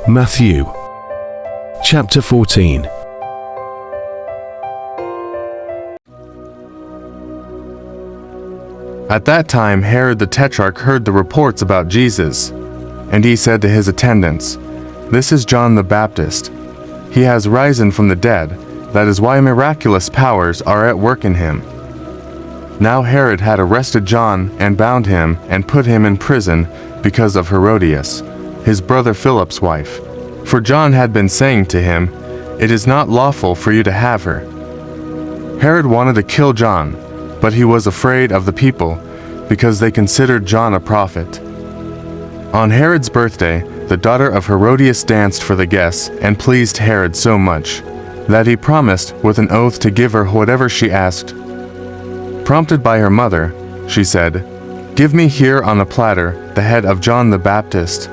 Matthew chapter 14. At that time Herod the Tetrarch heard the reports about Jesus, and he said to his attendants, "This is John the Baptist. He has risen from the dead, that is why miraculous powers are at work in him." Now Herod had arrested John and bound him and put him in prison because of Herodias, his brother Philip's wife. For John had been saying to him, "It is not lawful for you to have her." Herod wanted to kill John, but he was afraid of the people, because they considered John a prophet. On Herod's birthday, the daughter of Herodias danced for the guests and pleased Herod so much, that he promised with an oath to give her whatever she asked. Prompted by her mother, she said, "Give me here on a platter the head of John the Baptist."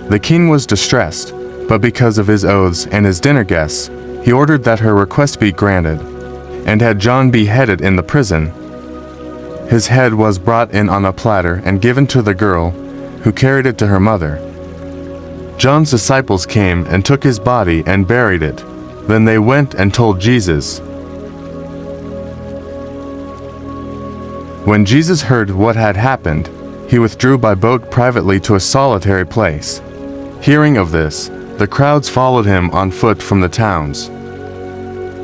The king was distressed, but because of his oaths and his dinner guests, he ordered that her request be granted, and had John beheaded in the prison. His head was brought in on a platter and given to the girl, who carried it to her mother. John's disciples came and took his body and buried it. Then they went and told Jesus. When Jesus heard what had happened, he withdrew by boat privately to a solitary place. Hearing of this, the crowds followed him on foot from the towns.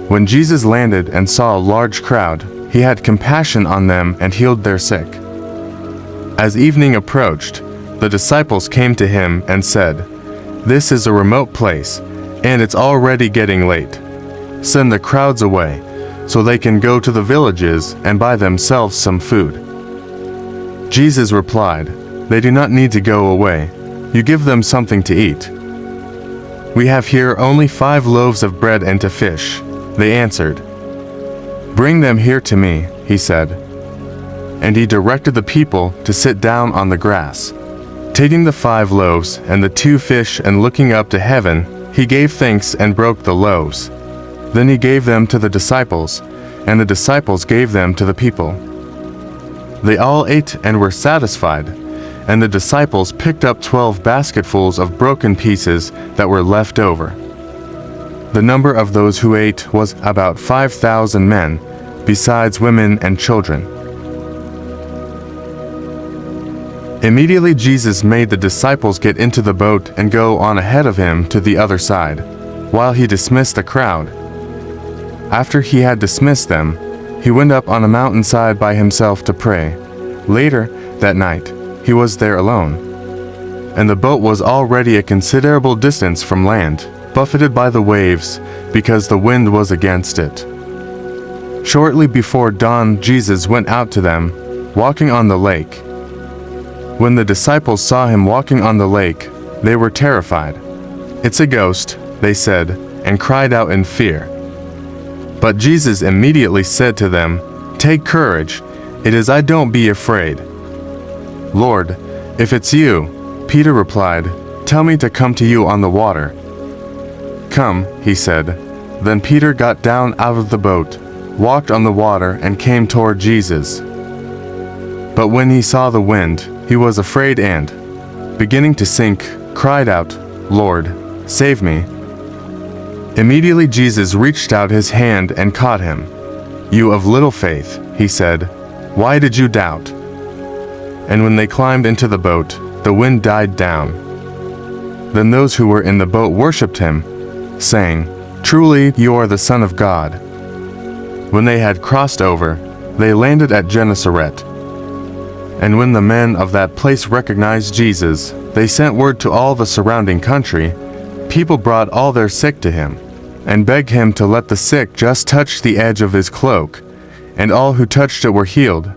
When Jesus landed and saw a large crowd, he had compassion on them and healed their sick. As evening approached, the disciples came to him and said, "This is a remote place, and it's already getting late. Send the crowds away, so they can go to the villages and buy themselves some food." Jesus replied, "They do not need to go away. You give them something to eat." "We have here only 5 loaves of bread and 2 fish," they answered. "Bring them here to me," he said. And he directed the people to sit down on the grass. Taking the 5 loaves and the 2 fish and looking up to heaven, he gave thanks and broke the loaves. Then he gave them to the disciples, and the disciples gave them to the people. They all ate and were satisfied, and the disciples picked up 12 basketfuls of broken pieces that were left over. The number of those who ate was about 5,000 men, besides women and children. Immediately Jesus made the disciples get into the boat and go on ahead of him to the other side, while he dismissed the crowd. After he had dismissed them, he went up on a mountainside by himself to pray. Later that night, he was there alone. And the boat was already a considerable distance from land, buffeted by the waves, because the wind was against it. Shortly before dawn, Jesus went out to them, walking on the lake. When the disciples saw him walking on the lake, they were terrified. "It's a ghost," they said, and cried out in fear. But Jesus immediately said to them, "Take courage, it is I, don't be afraid." "Lord, if it's you," Peter replied, "tell me to come to you on the water." "Come," he said. Then Peter got down out of the boat, walked on the water, and came toward Jesus. But when he saw the wind, he was afraid and, beginning to sink, cried out, "Lord, save me." Immediately Jesus reached out his hand and caught him. "You of little faith," he said, "why did you doubt?" And when they climbed into the boat, the wind died down. Then those who were in the boat worshipped him, saying, "Truly you are the Son of God." When they had crossed over, they landed at Gennesaret. And when the men of that place recognized Jesus, they sent word to all the surrounding country. People brought all their sick to him, and begged him to let the sick just touch the edge of his cloak, and all who touched it were healed.